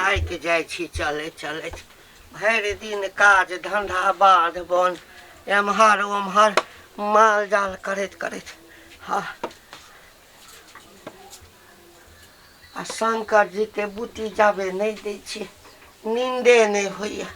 थाकि जाइ छी चलैत चलैत भरि दिन काज धंधा बाध बन एम्हर ओम्हर माल जाल करैत करैत हाँ आ शंकर जी के बूटी जाबे नहीं दै छी नींदे नहीं होइए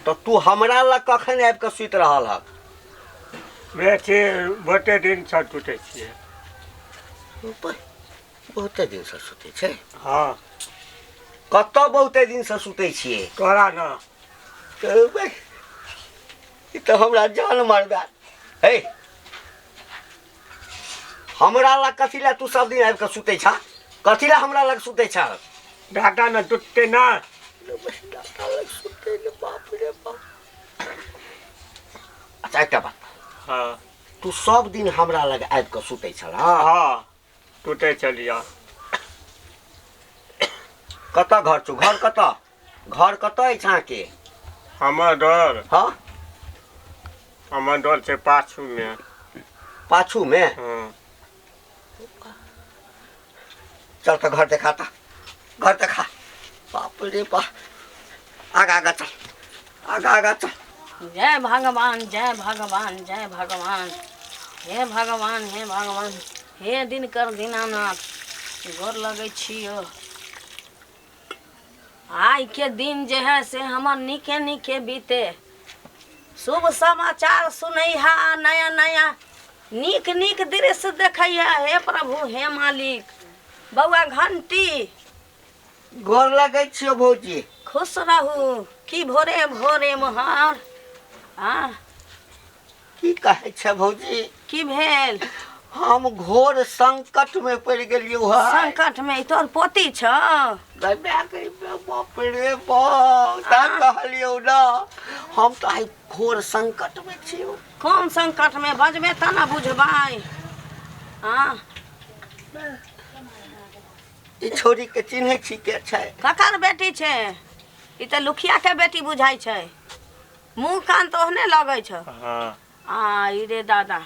तो तू हमरा लग कखन आबि के सुति रहल हक बहुते दिन से टूटे छिए बहुते दिन से सुते छै हाँ कतौ बहुते दिन से सुते छिए तोरा ना तो हमरा जान मारबा हे हमरा लग कथी ला तू सब दिन आबि के सुते छा कथी ला हमरा लग सुते छा डाटा न टूटते ना डाटा लग सुते ले बाप रे बाप अच्छा एकटा बात हाँ तू सब दिन हमरा लग आबि के सुते छल हाँ टूटे चलिया कतऽ घर छौ घर कतऽ अछि अहाँके हमर डर हाँ हमर डर छै पाछू में हाँ चल तो घर देखा बाप रे बाप आगा चल जय भगवान जय भगवान जय भगवान हे भगवान हे भगवान हे दिनकर दीनानाथ गोर लगे छियो आई के दिन जे है से हमर निके निके बीते शुभ समाचार सुनैहा नया नया नीक नीक दृश्य देखैया हे प्रभु हे मालिक बउआ घंटी गोर लगे छियो भौजी खुश रहू की भोरे भोरे मोहर की कहे छै भौजी की भेल हम घोर संकट में पड़ गेलियो है संकट में तोर पोती छ बाप रे बाप कहलियो ना हम तो आई घोर संकट में छियो कौन संकट में बजबे त ना बुझबै ई छोरी के चिन्हे छी के छै ककर बेटी छै ई त लुखिया के बेटी बुझाई छै मुंह कान तो ओहने लगै छ हाँ ई रे दादा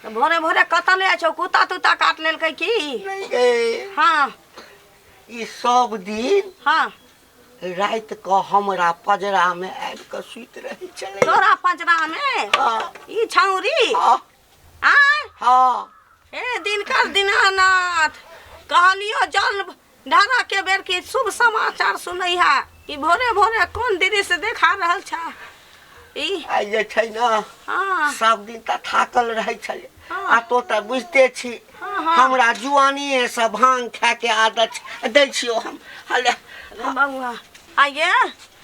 भोरे भोरे कतले छौ कुत्ता तुत्ता काट लेलकै की नहीं गे हाँ ई सब दिन हाँ रात को हमरा पजरा में आबि के सुति रही चले तोरा पंजरा में हाँ ई छौरी हाँ हाँ हे दिनकर दीनानाथ कहलियो जल ढारा के बेर की शुभ समाचार सुनैहा ई भोरे भोरे कोन दृश्य देखा रहल छ ई आई जे छै ना हाँ सब दिन त थाकल रहै छले हाँ। आ तो त बुझते छी हाँ। हमरा जुआनिए से भांग खा के आदत दै छियो हम हले बउआ आइए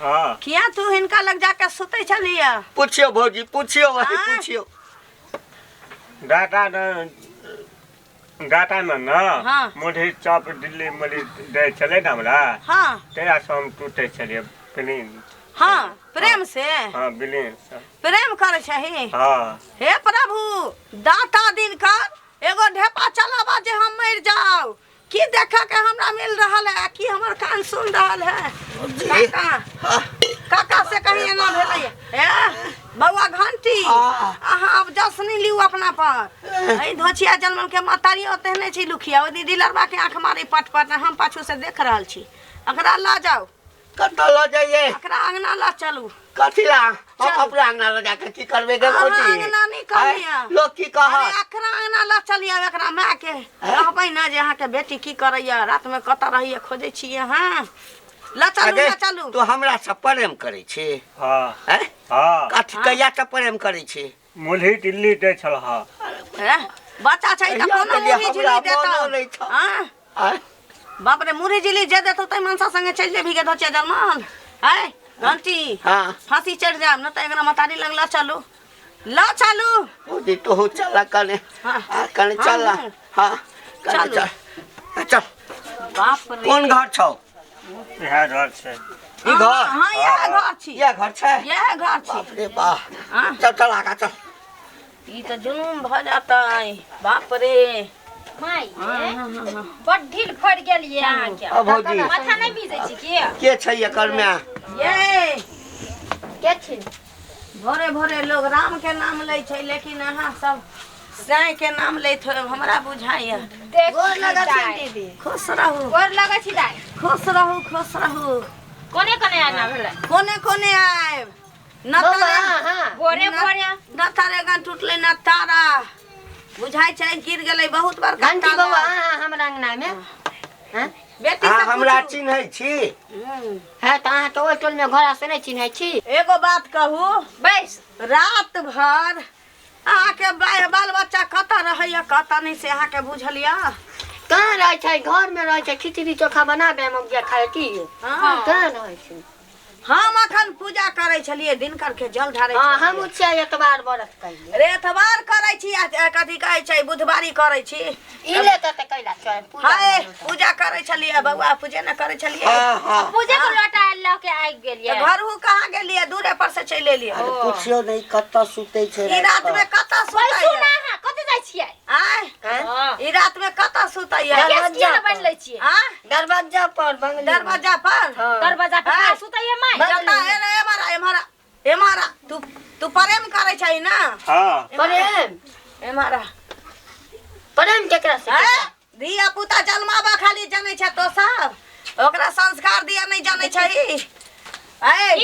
हाँ किया तू हिनका लग जाके सुते छलिया पूछियो भौजी पूछियो वही हाँ। पूछियो डाटा न हाँ। मुढ़ी चॉप दिल्ली मली दे चले ना हमरा हाँ तेरा से हम टूटे चलिए प्लीज हाँ प्रेम से हाँ बिलीन प्रेम करे छही हाँ हे प्रभु दाता दिन कर एगो ढेपा चलावा जे हम मर जाओ की देखा के हमरा मिल रहल है कि हमर कान सुन रहल है काका काका से कहीं ना भेलै है बउआ घंटी अहाँ अब जस नहीं लियो अपना पर ए धोचिया जन्मल के मतारी ओते नहीं छी लुखिया ओ दीदी लड़बा के आंख मारी पट पट हम पाछू से देख रहल छी अकरा ला जाओ कतऽ लऽ जाइए अकरा अंगना ला चलू कथी ला हम अपना अंगना लऽ जाके की करबे गे कोची अंगना नहीं कहलिया लोग की कहत अरे अकरा अंगना ला चलिया एकरा माय के कहबै ना जे अहाँ के बेटी की करैया रात में कतऽ रहिए खोजै छियै हां ला चलू तू हमरा से प्रेम करै छी हाँ हैं हाँ कथी कहिया से प्रेम करै छी मुल्ही दिल्ली दै छल हाँ बच्चा छै त कोनो मुरी झिली देता हां बाप रे मुरी झिली जे देतो तै मनसा संगे चल जेबी के धोचे जलमान है घंटी हां फांसी चढ़ जाम न त एकरा मतारी लंग ला चलू ओ दी तो चला कने कने चल हां चल चल बाप रे कौन घर छौ यह घर छै ई घर हां यह घर छी यह घर छै यह घर छी बाप रे बाप चल चल आगा चल ई त जुनून भ जाता है बाप रे माई बड़ ढील फड़ गेलिए अहाँ के भौजी माथा नहीं बीजै छी के छै एकर में ये के छी भोरे भोरे लोग राम के नाम ले छै लेकिन अहाँ सब साई के नाम लेत हो हमरा बुझाइया गोर लगा छी दीदी खुश रहू गोर लगा छी दाई खुश रहू कोने कोने आना भेलै कोने आएब न तारे भोरे भोरे न तारे गन टूटले न तारा बुझाइ छै गिर गेलै बहुत बार घंटी बउआ हमरा अंगना में हैं बेटी से हमरा चिन्है छी है त अहाँ तो ओइ टोल में घोड़ा से नहीं चिन्है छी एगो बात कहू बैस रात भर अहाँ के बाल बच्चा कतऽ रहैया कतऽ नहीं से अहाँ के बुझलिया कहाँ रह छै घर में रह छै खिचड़ी चोखा बनाबे हम जे खाए की हाँ। कहाँ रह छै हम अखन पूजा करे छलिए दिन करके जल ढारे हां हम छियै एतबार व्रत कइले रे एतबार करे छी कथी कहै छै बुधवारी करे छी इले त कैला छै हाय पूजा करे छलिए बउआ पूजे न करे छलिए पूजे के लोटा ल के आइ गेलिए घरहु कहाँ गेलिए दूरे पर से चले एलिए पूछियो नहीं कतऽ सुतै छै ई रात में कतऽ सुतै सुना हां कतऽ जाय छियै आय ई रात में कतऽ सुतै दरवाजा बन ले छियै हां दरवाजा पर बंगले दरवाजा पर दरवाजा पर सुतै माई जता एमारा तू प्रेम करे छै ना हाँ एमारा प्रेम केकरा से धिया पुता जन्माबा खाली जाने छै तो सब ओकरा संस्कार दिया नहीं जाने छै ई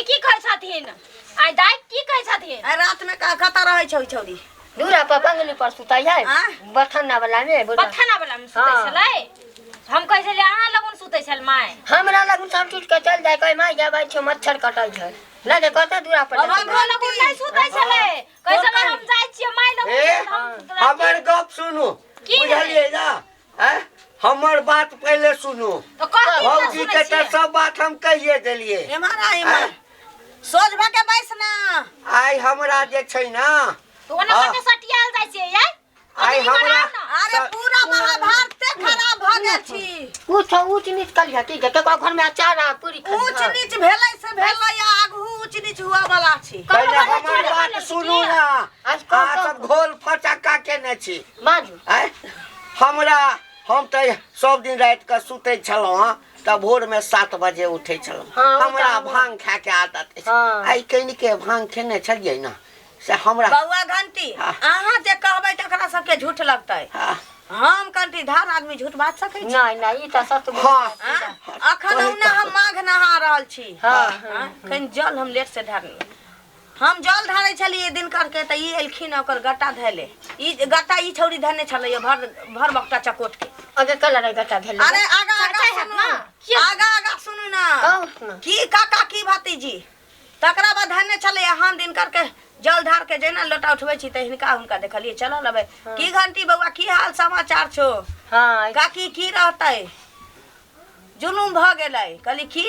की कहै छथिन आइ दाइ की कहै छथिन रात में कतऽ रहै छै छौरी दूरा पर बंगली पर सुतै है बथना वाला में बथना वाला में सुतै छलै हम कहै छलिए अहाँ लगन सुतै छल माय हमरा लगन सब टूट के चल जाय कहै माय जाबै छै मच्छर कटै छै लगे कतऽ दूरा पर हमरा लगन नहीं सुतै छलै कहै छलै हम जाइ छियै माय लगन हमर गप सुनू बुझलिए ना हमर बात पहले सुनू भौजी के त सब बात हम कहिए देलिए एमारा सोझ भके बैस ना आइ हमरा जे छै ना तो ओना कते सटियाल जाइ छै यार आइ हमरा अरे पूरा महाभारत खराब भ गेल छी ऊंच नीच कलिया की केकरा घर में अचार आ पूरी ऊंच नीच भेलै से भेलै आगू ऊंच नीच हुआ वाला छी पहले हमर बात सुनू ना अहाँ सब घोल फटक्का केने छी बाजू हम त सब दिन रात के सुतै छलहुँ त भोर में 7 बजे उठै छलहुँ हमरा भांग खा के आदत आई कनि के भांग खेने छलिए ना से हमरा बउआ घंटी अहाँ जे कहबै तकरा सबके झूठ लगतै हम कंठीधार आदमी झूठ बात सकै छी नहीं ई त सत अखन हम माघ नहा रहल छी कनि जल हम लेट से ढारनी हम जल ढारै छलिए दिन करके त ई एलखिन ओकर गट्टा धैले ई गट्टा ई छौरी धने छलै भर बक्टा चकोट के अगे कलर गट्टा धैले अरे आगा सुनू ना की काका की भतीजी तकरा बाद धने छलै हम दिन करके जल ढार के जेना लोटा उठबै छी त हिनका हुनका देखलिए चल लबे की घंटी बउआ की हाल समाचार छौ हां काकी की रहतै जुलूम भ गेलै कहली की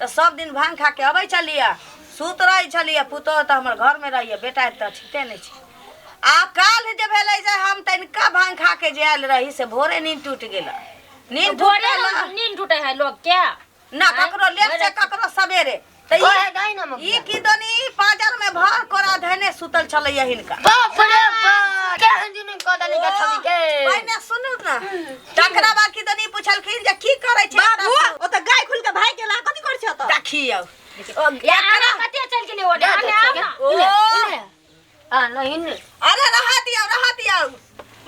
त सब दिन भांग खा के अबै छलिए सुत रहै छलिए पुतो त हमर घर में रहिए बेटा त छिते नहीं छै आ काल जे भेलै जे हम तनिका भांग खा के जे आयल रही से भोरे नींद टूट गेल नींद भोरे नींद टूटे है लोग क्या ना ककरो लेट से ककरो सवेरे त ई की दोनी पाजर में भर कोरा धने सुतल छलैया हिनका बाप रे बाप केहन दिन कदनी गठली के पहिने सुनू ना तकरा बाद की दोनी पूछल देखियो यार कते चल गेले ओने आने आओ ना ओ नहीं अरे रहा दिया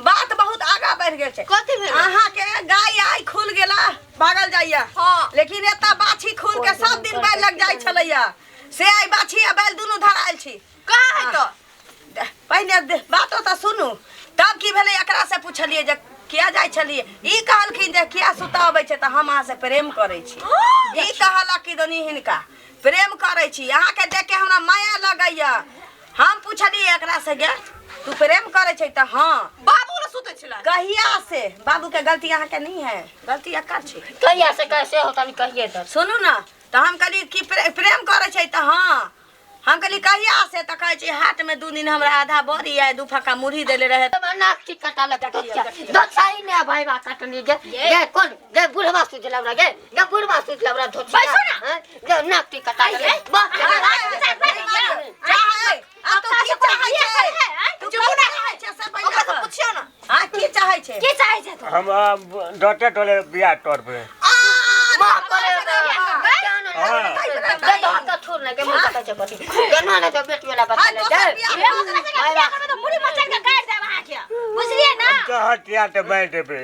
बात बहुत आगा बढ़ गेल छै कथि भेल अहाँ के गाय आई खुल गेला भागल जाइया हां लेकिन एता बाछी खुल के सब दिन बैल लग जाय छलैया से आई बाछी आ बैल दुनु धरायल छी का है तो पहिने बातो त सुनू तब की भेलै एकरा से पूछलिए जे किया जाय छलिए ई कहलखिन जे किया सुताबै छै त हम अहाँ से प्रेम करै छी ई कहला कि दोनी हिनका प्रेम करै छी अहाँ के देख के हमरा माया लगैया हम पूछलिए एकरा से गे तू प्रेम करे छै त हां बाबू ल सुते छला कहिया से बाबू के गलती अहाँ के नहीं है गलती एकर छै कहिया से कैसे होता नहीं कहिए तो सुनू ना त हम कहली कि प्रेम करे छै त हां हम कहली कहिया से त कहै छै हाथ में 2 दिन हमरा आधा बोरी आ 2 फक्का मुरही देले रहे नाक की कटा लग दो साई ने भाई बात काटनी गे कौन गे बुढ़वा सुत लबरा गे बुढ़वा सुत लबरा धोती बैसो ना गे नाक की कटा गे आ तो की चाहै छै तू कोना चाहै छै सब ओकरा से पूछियो ना हां की चाहै छै तो हम डटे टोले बिया तोड़ पे मां करे तो छोड़ ना के मुंह कटा छै पति गन्ना ने तो बेटी वाला बता ले गे भाई बात में तो मुड़ी मचल के काट दे वहां के बुझलिए ना कहा किया तो मैं देबे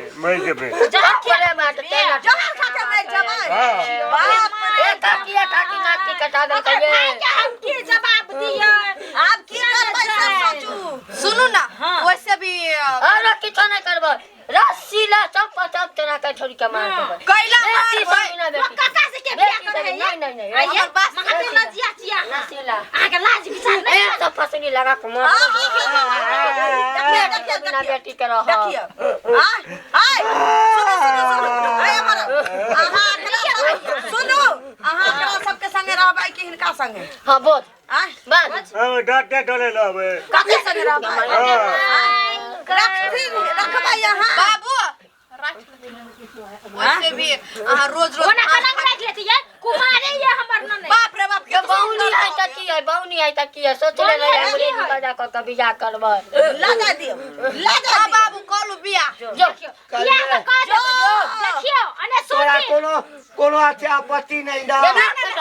जहां करे बात तेरा जहां खाके मैं जमाई बाप रे काकिया काकी नाक की कटा दे कहिए हम की जवाब दिए आप की करबै सब सोचू सुनू ना वैसे भी अरे किछो नहीं करबो रसीला चप तेरा के छोरी के मार देबो कैला काका से के बियाह करे नहीं आइए महाते ना जिया जिया रसीला आगे लाज विचार नहीं ए तो फसनी लगा के मार देखिए बिना बेटी के रह देखिए हाय सुनो आय हमर अहाँ सुनो अहाँ करा सबके संगे रहबै कि हिनका संगे हां बोल आय बस हम डटे टोले लबे काके संगे रहबै रखबै यहाँ बाबू वैसे भी रोज ओना कलंग रख लेती है कुमारे ये हमर न नहीं बाप रे बाप के बहुनी आई त की है सोच ले रे हमरे बजा क के बियाह करबै ला जा दियो बाबू कॉल बिया जो किया तो का जो देखियो अने तोरा सोची कोनो अच्छे आपत्ति नहीं ना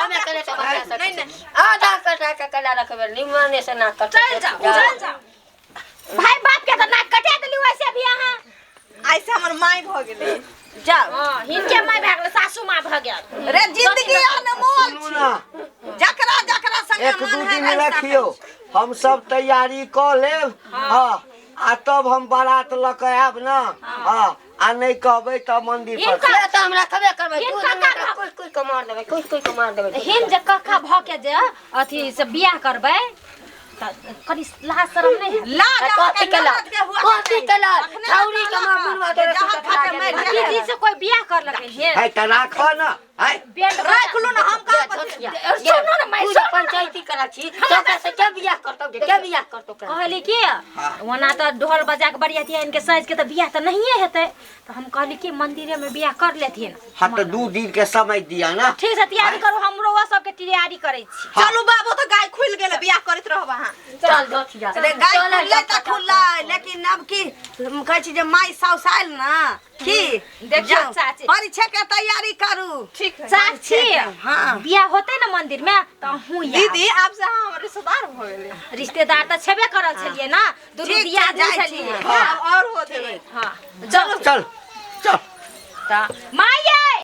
हमें करे तो बता सकते आधा कटा के कला रखबे निमने से ना कट चल जा भाई बाप के तो नाक कटे देली वैसे भी यहां ऐसे हमर माई भ गेले जाओ हां हिनके माय भाग गेल सासू मां भ गेल रे जिंदगी अनमोल सुनू ना जकरा संगे एक दू मन है दिन रखियो हम सब तैयारी क लेब हां आ तब हम बारात ल के आब ना हां आ नहीं कहबै त मंदिर पर इनका तो हमरा खबे करबै कोई को मार देबै कोई को मार देबै हिन जे कक्का भ के जे अथी से बियाह करबै त कनी लाज शरम नहीं कथि कला छौरी के मार बुलवा दे दीदी से कोई बियाह कर लगे हे है त राख ना है बेंड रख लो ना हम का सुनो ना मैं पंचायती करा छी तो कैसे क्या बियाह करतो कहली कि वना त ढोल बजा के बढ़िया थी इनके साइज के त बियाह त नहीं हेतै तो हम कहली कि मंदिरे में बियाह कर लेथिन हां त 2 दिन के समय दिया ना ठीक है तैयारी करू हमरो वा सब के तैयारी करै छी चलू बाबू तो गाय खुल गेले बियाह करत रहब हां चल धोतिया रे गाय खुलले त खुलले लेकिन अब की हम कहै छी जे माई साउसाइल ना की देखियो चाची परीक्षा के तैयारी करू ठीक है चाची हां बियाह होतै ना मंदिर में त हूं दीदी आप से हम रिश्तेदार भ गेले रिश्तेदार त छेबे करल छलिए ना दुनु दिया जाइ छलिए और हो देबै हां चलो चल त माया